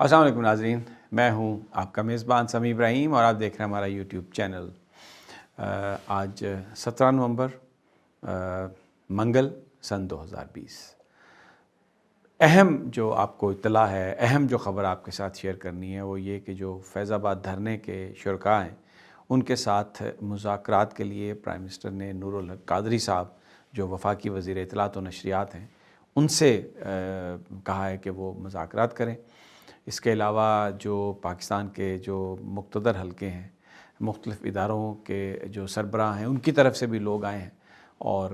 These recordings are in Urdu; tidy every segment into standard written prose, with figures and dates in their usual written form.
السلام علیکم ناظرین، میں ہوں آپ کا میزبان سمی ابراہیم اور آپ دیکھ رہے ہیں ہمارا یوٹیوب چینل۔ آج 17 نومبر منگل سن 2020۔ اہم جو آپ کو اطلاع ہے، اہم جو خبر آپ کے ساتھ شیئر کرنی ہے وہ یہ کہ جو فیض آباد دھرنے کے شرکاء ہیں ان کے ساتھ مذاکرات کے لیے پرائم منسٹر نے نور الحق قادری صاحب جو وفاقی وزیر اطلاعات و نشریات ہیں ان سے کہا ہے کہ وہ مذاکرات کریں۔ اس کے علاوہ جو پاکستان کے جو مقتدر حلقے ہیں، مختلف اداروں کے جو سربراہ ہیں، ان کی طرف سے بھی لوگ آئے ہیں اور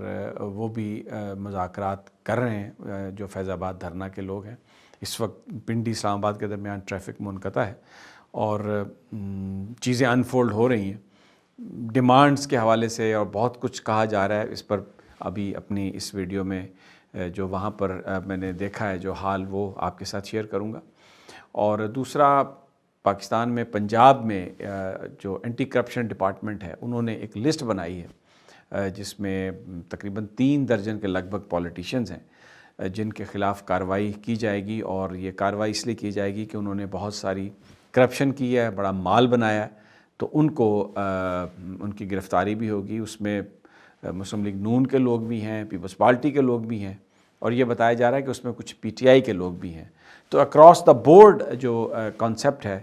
وہ بھی مذاکرات کر رہے ہیں۔ جو فیض آباد دھرنا کے لوگ ہیں، اس وقت پنڈی اسلام آباد کے درمیان ٹریفک منقطع ہے اور چیزیں انفولڈ ہو رہی ہیں ڈیمانڈز کے حوالے سے، اور بہت کچھ کہا جا رہا ہے۔ اس پر ابھی اپنی اس ویڈیو میں جو وہاں پر میں نے دیکھا ہے جو حال، وہ آپ کے ساتھ شیئر کروں گا۔ اور دوسرا، پاکستان میں پنجاب میں جو اینٹی کرپشن ڈپارٹمنٹ ہے انہوں نے ایک لسٹ بنائی ہے جس میں تقریباً 3 درجن کے لگ بھگ پولیٹیشنز ہیں جن کے خلاف کارروائی کی جائے گی، اور یہ کارروائی اس لیے کی جائے گی کہ انہوں نے بہت ساری کرپشن کی ہے، بڑا مال بنایا ہے، تو ان کو ان کی گرفتاری بھی ہوگی۔ اس میں مسلم لیگ نون کے لوگ بھی ہیں، پیپلز پارٹی کے لوگ بھی ہیں، اور یہ بتایا جا رہا ہے کہ اس میں کچھ پی ٹی آئی کے لوگ بھی ہیں۔ تو اکراس دا بورڈ جو کانسیپٹ ہے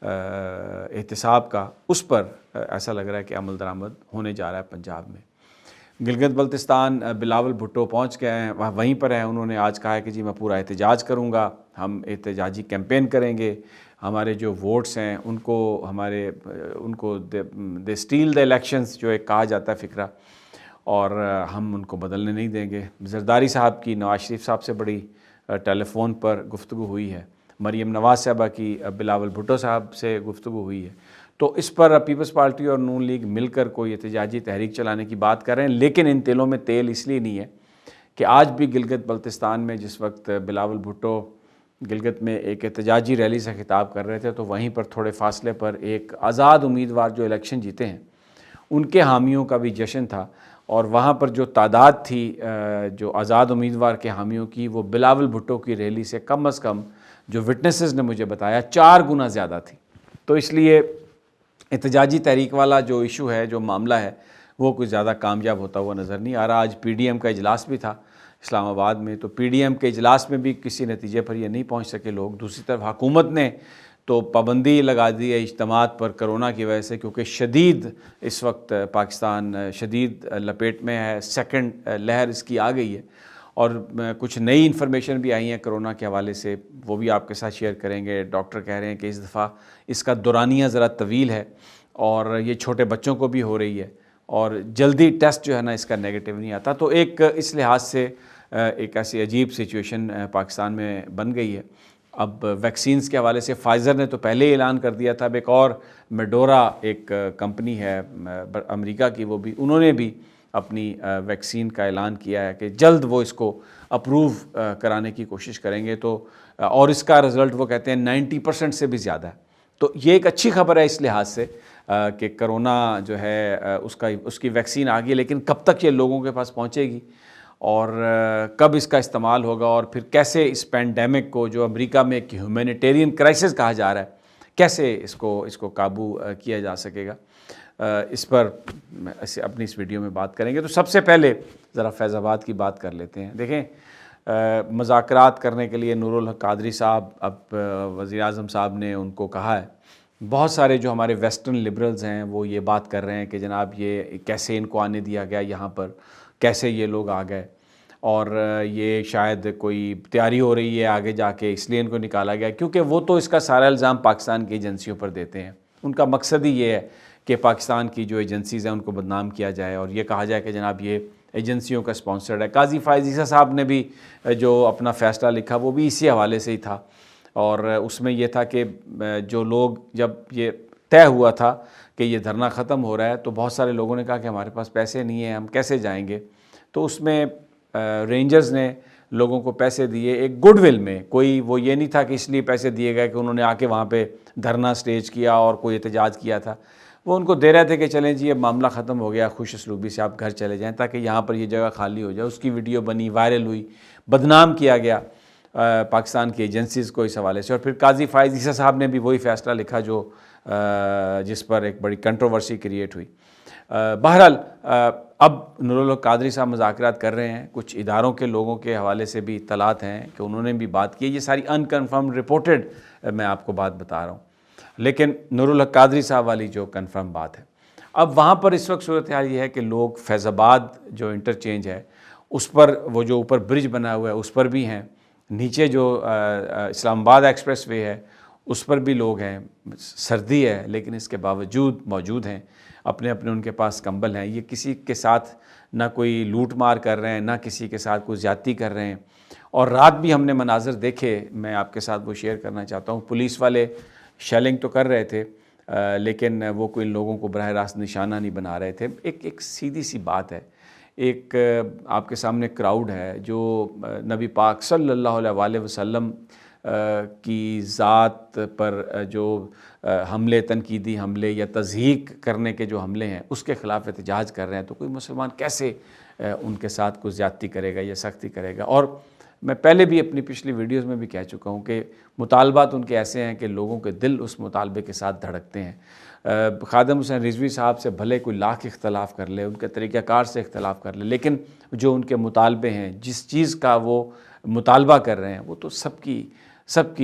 احتساب کا، اس پر ایسا لگ رہا ہے کہ عمل درآمد ہونے جا رہا ہے پنجاب میں۔ گلگت بلتستان بلاول بھٹو پہنچ گئے ہیں، وہیں پر ہیں۔ انہوں نے آج کہا ہے کہ جی میں پورا احتجاج کروں گا، ہم احتجاجی کیمپین کریں گے، ہمارے جو ووٹس ہیں ان کو دے اسٹیل دا الیکشنز جو ایک کہا جاتا ہے فقرہ، اور ہم ان کو بدلنے نہیں دیں گے۔ زرداری صاحب کی نواز شریف صاحب سے بڑی ٹیلی فون پر گفتگو ہوئی ہے، مریم نواز صاحبہ کی بلاول بھٹو صاحب سے گفتگو ہوئی ہے۔ تو اس پر پیپلز پارٹی اور نون لیگ مل کر کوئی احتجاجی تحریک چلانے کی بات کر رہے ہیں، لیکن ان تیلوں میں تیل اس لیے نہیں ہے کہ آج بھی گلگت بلتستان میں جس وقت بلاول بھٹو گلگت میں ایک احتجاجی ریلی سے خطاب کر رہے تھے، تو وہیں پر تھوڑے فاصلے پر ایک آزاد امیدوار جو الیکشن جیتے ہیں ان کے حامیوں کا بھی جشن تھا، اور وہاں پر جو تعداد تھی جو آزاد امیدوار کے حامیوں کی، وہ بلاول بھٹو کی ریلی سے کم از کم جو وٹنسز نے مجھے بتایا 4 گنا زیادہ تھی۔ تو اس لیے احتجاجی تحریک والا جو ایشو ہے، جو معاملہ ہے، وہ کچھ زیادہ کامیاب ہوتا ہوا نظر نہیں آ رہا۔ آج پی ڈی ایم کا اجلاس بھی تھا اسلام آباد میں، تو پی ڈی ایم کے اجلاس میں بھی کسی نتیجے پر یہ نہیں پہنچ سکے لوگ۔ دوسری طرف حکومت نے تو پابندی لگا دی ہے اجتماعات پر کرونا کی وجہ سے، کیونکہ شدید اس وقت پاکستان شدید لپیٹ میں ہے، سیکنڈ لہر اس کی آ گئی ہے، اور کچھ نئی انفارمیشن بھی آئی ہیں کرونا کے حوالے سے، وہ بھی آپ کے ساتھ شیئر کریں گے۔ ڈاکٹر کہہ رہے ہیں کہ اس دفعہ اس کا دورانیہ ذرا طویل ہے، اور یہ چھوٹے بچوں کو بھی ہو رہی ہے، اور جلدی ٹیسٹ جو ہے نا اس کا نیگیٹو نہیں آتا۔ تو ایک اس لحاظ سے ایک ایسی عجیب سچویشن پاکستان میں بن گئی ہے۔ اب ویکسینز کے حوالے سے فائزر نے تو پہلے ہی اعلان کر دیا تھا، اب ایک اور میڈورا ایک کمپنی ہے امریکہ کی، وہ بھی انہوں نے بھی اپنی ویکسین کا اعلان کیا ہے کہ جلد وہ اس کو اپروو کرانے کی کوشش کریں گے، تو اور اس کا رزلٹ وہ کہتے ہیں 90% سے بھی زیادہ ہے۔ تو یہ ایک اچھی خبر ہے اس لحاظ سے کہ کرونا جو ہے اس کی ویکسین آ گئی، لیکن کب تک یہ لوگوں کے پاس پہنچے گی اور کب اس کا استعمال ہوگا، اور پھر کیسے اس پینڈیمک کو جو امریکہ میں ایک ہیومینیٹیرین کرائسس کہا جا رہا ہے، کیسے اس کو قابو کیا جا سکے گا، اس پر اپنی اس ویڈیو میں بات کریں گے۔ تو سب سے پہلے ذرا فیض آباد کی بات کر لیتے ہیں۔ دیکھیں، مذاکرات کرنے کے لیے نور الحق قادری صاحب، اب وزیر اعظم صاحب نے ان کو کہا ہے۔ بہت سارے جو ہمارے ویسٹرن لبرلز ہیں وہ یہ بات کر رہے ہیں کہ جناب یہ کیسے ان کو آنے دیا گیا یہاں پر، کیسے یہ لوگ آ گئے، اور یہ شاید کوئی تیاری ہو رہی ہے آگے جا کے، اس لیے ان کو نکالا گیا، کیونکہ وہ تو اس کا سارا الزام پاکستان کی ایجنسیوں پر دیتے ہیں۔ ان کا مقصد ہی یہ ہے کہ پاکستان کی جو ایجنسیز ہیں ان کو بدنام کیا جائے، اور یہ کہا جائے کہ جناب یہ ایجنسیوں کا سپانسرڈ ہے۔ قاضی فائز صاحب نے بھی جو اپنا فیصلہ لکھا وہ بھی اسی حوالے سے ہی تھا، اور اس میں یہ تھا کہ جو لوگ، جب یہ طے ہوا تھا کہ یہ دھرنا ختم ہو رہا ہے، تو بہت سارے لوگوں نے کہا کہ ہمارے پاس پیسے نہیں ہیں، ہم کیسے جائیں گے؟ تو اس میں رینجرز نے لوگوں کو پیسے دیے ایک گڈ ول میں، کوئی وہ یہ نہیں تھا کہ اس لیے پیسے دیے گئے کہ انہوں نے آ کے وہاں پہ دھرنا سٹیج کیا اور کوئی احتجاج کیا تھا۔ وہ ان کو دے رہے تھے کہ چلیں جی اب معاملہ ختم ہو گیا، خوش اسلوبی سے آپ گھر چلے جائیں، تاکہ یہاں پر یہ جگہ خالی ہو جائے۔ اس کی ویڈیو بنی، وائرل ہوئی، بدنام کیا گیا، پاکستان کی ایجنسیز کو اس حوالے سے، اور پھر قاضی فائز عیسیٰ صاحب نے بھی وہی فیصلہ لکھا جو جس پر ایک بڑی کنٹروورسی کریٹ ہوئی۔ بہرحال اب نور الحق قادری صاحب مذاکرات کر رہے ہیں، کچھ اداروں کے لوگوں کے حوالے سے بھی اطلاعات ہیں کہ انہوں نے بھی بات کی، یہ ساری انکنفرم رپورٹڈ میں آپ کو بات بتا رہا ہوں، لیکن نور الحق قادری صاحب والی جو کنفرم بات ہے۔ اب وہاں پر اس وقت صورتحال یہ ہے کہ لوگ فیض آباد جو انٹرچینج ہے اس پر، وہ جو اوپر برج بنا ہوا ہے اس پر بھی ہیں، نیچے جو اسلام آباد ایکسپریس وے ہے اس پر بھی لوگ ہیں، سردی ہے لیکن اس کے باوجود موجود ہیں، اپنے ان کے پاس کمبل ہیں، یہ کسی کے ساتھ نہ کوئی لوٹ مار کر رہے ہیں، نہ کسی کے ساتھ کوئی زیادتی کر رہے ہیں۔ اور رات بھی ہم نے مناظر دیکھے، میں آپ کے ساتھ وہ شیئر کرنا چاہتا ہوں، پولیس والے شیلنگ تو کر رہے تھے لیکن وہ کوئی لوگوں کو براہ راست نشانہ نہیں بنا رہے تھے۔ ایک سیدھی سی بات ہے، ایک آپ کے سامنے کراؤڈ ہے جو نبی پاک صلی اللہ علیہ وسلم کی ذات پر جو حملے، تنقیدی حملے یا تضحیق کرنے کے جو حملے ہیں اس کے خلاف احتجاج کر رہے ہیں، تو کوئی مسلمان کیسے ان کے ساتھ کوئی زیادتی کرے گا یا سختی کرے گا؟ اور میں پہلے بھی اپنی پچھلی ویڈیوز میں بھی کہہ چکا ہوں کہ مطالبات ان کے ایسے ہیں کہ لوگوں کے دل اس مطالبے کے ساتھ دھڑکتے ہیں۔ خادم حسین رضوی صاحب سے بھلے کوئی لاکھ اختلاف کر لے، ان کے طریقہ کار سے اختلاف کر لے، لیکن جو ان کے مطالبے ہیں، جس چیز کا وہ مطالبہ کر رہے ہیں، وہ تو سب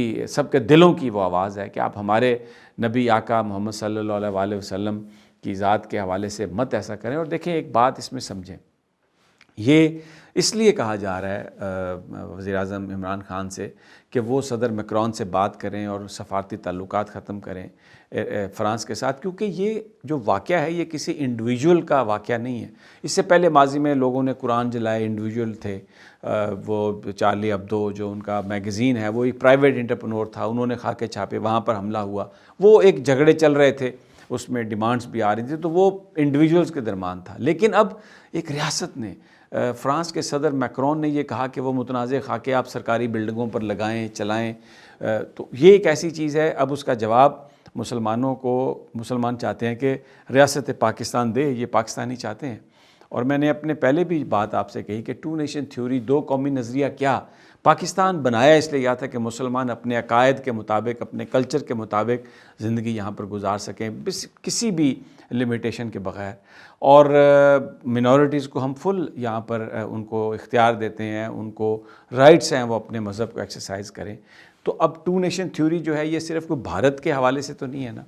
کے دلوں کی وہ آواز ہے کہ آپ ہمارے نبی آقا محمد صلی اللہ علیہ وسلم کی ذات کے حوالے سے مت ایسا کریں۔ اور دیکھیں ایک بات اس میں سمجھیں، یہ اس لیے کہا جا رہا ہے وزیر اعظم عمران خان سے کہ وہ صدر میکرون سے بات کریں اور سفارتی تعلقات ختم کریں فرانس کے ساتھ، کیونکہ یہ جو واقعہ ہے یہ کسی انڈیویجول کا واقعہ نہیں ہے۔ اس سے پہلے ماضی میں لوگوں نے قرآن جلائے، انڈیویجول تھے، وہ چارلی ابدو جو ان کا میگزین ہے وہ ایک پرائیویٹ انٹرپرنور تھا، انہوں نے خاکے چھاپے، وہاں پر حملہ ہوا، وہ ایک جھگڑے چل رہے تھے، اس میں ڈیمانڈز بھی آ رہی تھی، تو وہ انڈیویجولز کے درمیان تھا۔ لیکن اب ایک ریاست نے، فرانس کے صدر میکرون نے یہ کہا کہ وہ متنازع خاکے آپ سرکاری بلڈنگوں پر لگائیں، چلائیں، تو یہ ایک ایسی چیز ہے، اب اس کا جواب مسلمان چاہتے ہیں کہ ریاست پاکستان دے، یہ پاکستانی چاہتے ہیں۔ اور میں نے اپنے پہلے بھی بات آپ سے کہی کہ ٹو نیشن تھیوری، دو قومی نظریہ کیا، پاکستان بنایا اس لیے تھا کہ مسلمان اپنے عقائد کے مطابق، اپنے کلچر کے مطابق زندگی یہاں پر گزار سکیں، کسی بھی لمیٹیشن کے بغیر، اور منورٹیز کو ہم فل یہاں پر ان کو اختیار دیتے ہیں، ان کو رائٹس ہیں وہ اپنے مذہب کو ایکسرسائز کریں۔ تو اب ٹو نیشن تھیوری جو ہے یہ صرف کوئی بھارت کے حوالے سے تو نہیں ہے نا،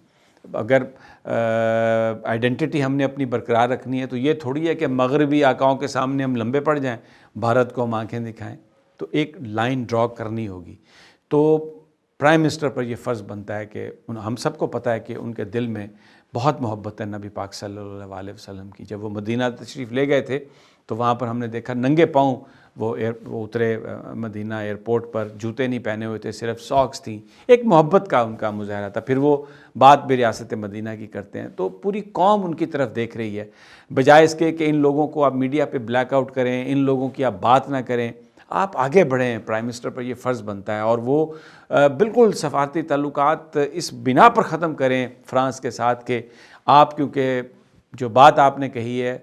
اگر آئیڈینٹی ہم نے اپنی برقرار رکھنی ہے تو یہ تھوڑی ہے کہ مغربی آقاؤں کے سامنے ہم لمبے پڑ جائیں، بھارت کو ہم آنکھیں دکھائیں، تو ایک لائن ڈرا کرنی ہوگی۔ تو پرائم منسٹر پر یہ فرض بنتا ہے کہ ہم سب کو پتہ ہے کہ ان کے دل میں بہت محبت ہے نبی پاک صلی اللہ علیہ وسلم کی۔ جب وہ مدینہ تشریف لے گئے تھے تو وہاں پر ہم نے دیکھا ننگے پاؤں وہ اترے مدینہ ایئرپورٹ پر، جوتے نہیں پہنے ہوئے تھے، صرف ساکس تھیں، ایک محبت کا ان کا مظاہرہ تھا۔ پھر وہ بات بھی ریاست مدینہ کی کرتے ہیں، تو پوری قوم ان کی طرف دیکھ رہی ہے، بجائے اس کے کہ ان لوگوں کو آپ میڈیا پہ بلیک آؤٹ کریں، ان لوگوں کی آپ بات نہ کریں، آپ آگے بڑھیں۔ پرائم منسٹر پر یہ فرض بنتا ہے، اور وہ بالکل سفارتی تعلقات اس بنا پر ختم کریں فرانس کے ساتھ کہ آپ، کیونکہ جو بات آپ نے کہی ہے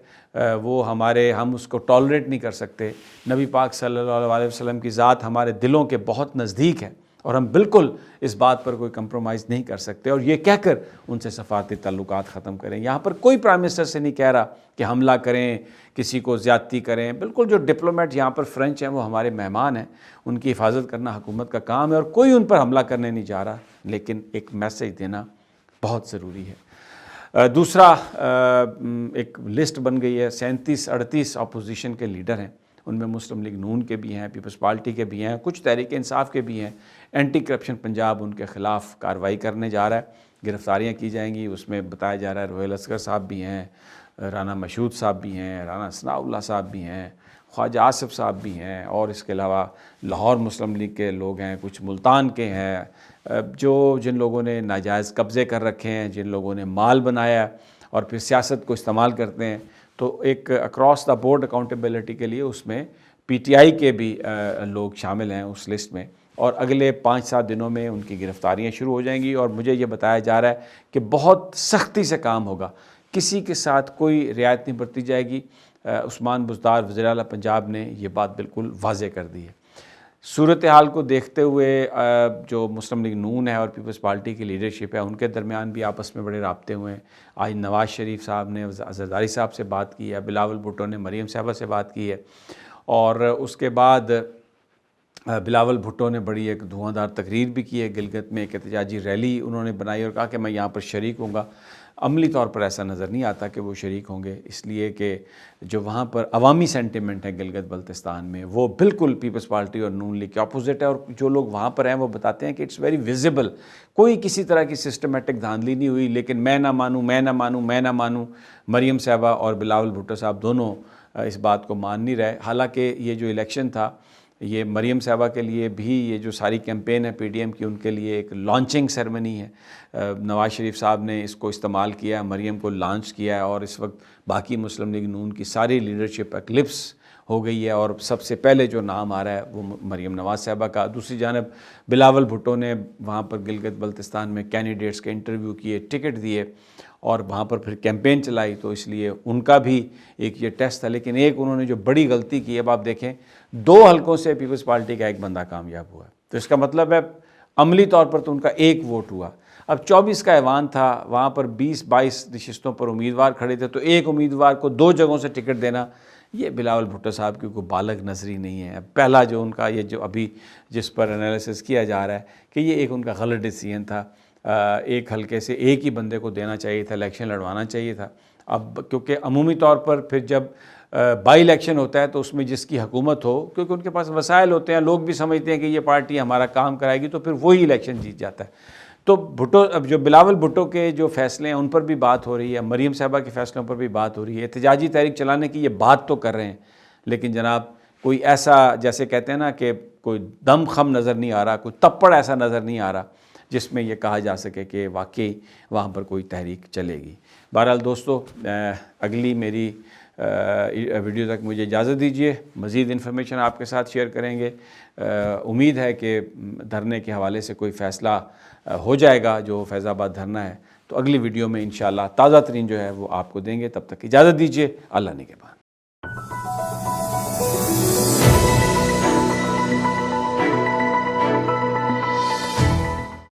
وہ ہم اس کو ٹالریٹ نہیں کر سکتے، نبی پاک صلی اللہ علیہ وسلم کی ذات ہمارے دلوں کے بہت نزدیک ہے اور ہم بالکل اس بات پر کوئی کمپرومائز نہیں کر سکتے، اور یہ کہہ کر ان سے سفارتی تعلقات ختم کریں۔ یہاں پر کوئی پرائم منسٹر سے نہیں کہہ رہا کہ حملہ کریں، کسی کو زیادتی کریں، بالکل جو ڈپلومیٹ یہاں پر فرینچ ہیں وہ ہمارے مہمان ہیں، ان کی حفاظت کرنا حکومت کا کام ہے، اور کوئی ان پر حملہ کرنے نہیں جا رہا، لیکن ایک میسیج دینا بہت ضروری ہے۔ دوسرا ایک لسٹ بن گئی ہے، 37-38 اپوزیشن کے لیڈر ہیں، ان میں مسلم لیگ نون کے بھی ہیں، پیپلز پارٹی کے بھی ہیں، کچھ تحریک انصاف کے بھی ہیں۔ اینٹی کرپشن پنجاب ان کے خلاف کارروائی کرنے جا رہا ہے، گرفتاریاں کی جائیں گی، اس میں بتایا جا رہا ہے روہیل اصغر صاحب بھی ہیں، رانا مشہود صاحب بھی ہیں، رانا ثناء اللہ صاحب بھی ہیں، خواجہ آصف صاحب بھی ہیں، اور اس کے علاوہ لاہور مسلم لیگ کے لوگ ہیں، کچھ ملتان کے ہیں، جن لوگوں نے ناجائز قبضے کر رکھے ہیں، جن لوگوں نے مال بنایا ہے اور پھر سیاست کو استعمال کرتے ہیں، تو ایک اکراس دا بورڈ اکاؤنٹیبلٹی کے لیے اس میں پی ٹی آئی کے بھی لوگ شامل ہیں اس لسٹ میں، اور اگلے 5-7 دنوں میں ان کی گرفتاریاں شروع ہو جائیں گی، اور مجھے یہ بتایا جا رہا ہے کہ بہت سختی سے کام ہوگا، کسی کے ساتھ کوئی رعایت نہیں برتی جائے گی۔ عثمان بزدار وزیر اعلیٰ پنجاب نے یہ بات بالکل واضح کر دی ہے۔ صورتحال کو دیکھتے ہوئے جو مسلم لیگ نون ہے اور پیپلز پارٹی کی لیڈرشپ ہے ان کے درمیان بھی آپس میں بڑے رابطے ہوئے ہیں. آج نواز شریف صاحب نے زرداری صاحب سے بات کی ہے, بلاول بھٹو نے مریم صاحبہ سے بات کی ہے, اور اس کے بعد بلاول بھٹو نے بڑی ایک دھواں تقریر بھی کی ہے گلگت میں, ایک احتجاجی ریلی انہوں نے بنائی اور کہا کہ میں یہاں پر شریک ہوں گا. عملی طور پر ایسا نظر نہیں آتا کہ وہ شریک ہوں گے, اس لیے کہ جو وہاں پر عوامی سینٹیمنٹ ہے گلگت بلتستان میں وہ بالکل پیپلز پارٹی اور نون لیگ کے اپوزٹ ہے. اور جو لوگ وہاں پر ہیں وہ بتاتے ہیں کہ اٹس ویری ویزیبل, کوئی کسی طرح کی سسٹمیٹک دھاندلی نہیں ہوئی, لیکن میں نہ مانوں مریم صاحبہ اور بلاول بھٹو صاحب دونوں اس بات کو مان نہیں رہے. حالانکہ یہ جو الیکشن تھا یہ مریم صاحبہ کے لیے بھی, یہ جو ساری کیمپین ہے پی ڈی ایم کی ان کے لیے ایک لانچنگ سیرمنی ہے. نواز شریف صاحب نے اس کو استعمال کیا, مریم کو لانچ کیا ہے, اور اس وقت باقی مسلم لیگ نون کی ساری لیڈرشپ ایکلپس ہو گئی ہے, اور سب سے پہلے جو نام آ رہا ہے وہ مریم نواز صاحبہ کا. دوسری جانب بلاول بھٹو نے وہاں پر گلگت بلتستان میں کینڈیڈیٹس کے انٹرویو کیے, ٹکٹ دیے اور وہاں پر پھر کیمپین چلائی, تو اس لیے ان کا بھی ایک یہ ٹیسٹ تھا. لیکن ایک انہوں نے جو بڑی غلطی کی ہے, اب آپ دیکھیں 2 حلقوں سے پیپلز پارٹی کا ایک بندہ کامیاب ہوا ہے, تو اس کا مطلب ہے عملی طور پر تو ان کا ایک ووٹ ہوا. اب 24 کا ایوان تھا, وہاں پر 20-22 نشستوں پر امیدوار کھڑے تھے, تو ایک امیدوار کو 2 جگہوں سے ٹکٹ دینا یہ بلاول بھٹو صاحب کی کوئی بالغ نظری نہیں ہے. پہلا جو ان کا یہ جو ابھی جس پر انالیسس کیا جا رہا ہے کہ یہ ایک ان کا غلط ڈیسیژن تھا, ایک حلقے سے ایک ہی بندے کو دینا چاہیے تھا, الیکشن لڑوانا چاہیے تھا. اب کیونکہ عمومی طور پر پھر جب بائی الیکشن ہوتا ہے تو اس میں جس کی حکومت ہو, کیونکہ ان کے پاس وسائل ہوتے ہیں, لوگ بھی سمجھتے ہیں کہ یہ پارٹی ہمارا کام کرائے گی, تو پھر وہی الیکشن جیت جاتا ہے. تو بھٹو, اب جو بلاول بھٹو کے جو فیصلے ہیں ان پر بھی بات ہو رہی ہے, مریم صاحبہ کے فیصلوں پر بھی بات ہو رہی ہے, احتجاجی تحریک چلانے کی یہ بات تو کر رہے ہیں, لیکن جناب کوئی ایسا جیسے کہتے ہیں نا کہ کوئی دم خم نظر نہیں آ رہا, کوئی تپڑ ایسا نظر نہیں آ رہا جس میں یہ کہا جا سکے کہ واقعی وہاں پر کوئی تحریک چلے گی. بہرحال دوستو, اگلی میری ویڈیو تک مجھے اجازت دیجیے, مزید انفارمیشن آپ کے ساتھ شیئر کریں گے. امید ہے کہ دھرنے کے حوالے سے کوئی فیصلہ ہو جائے گا, جو فیض آباد دھرنا ہے, تو اگلی ویڈیو میں انشاءاللہ تازہ ترین جو ہے وہ آپ کو دیں گے. تب تک اجازت دیجیے, اللہ نگہبان.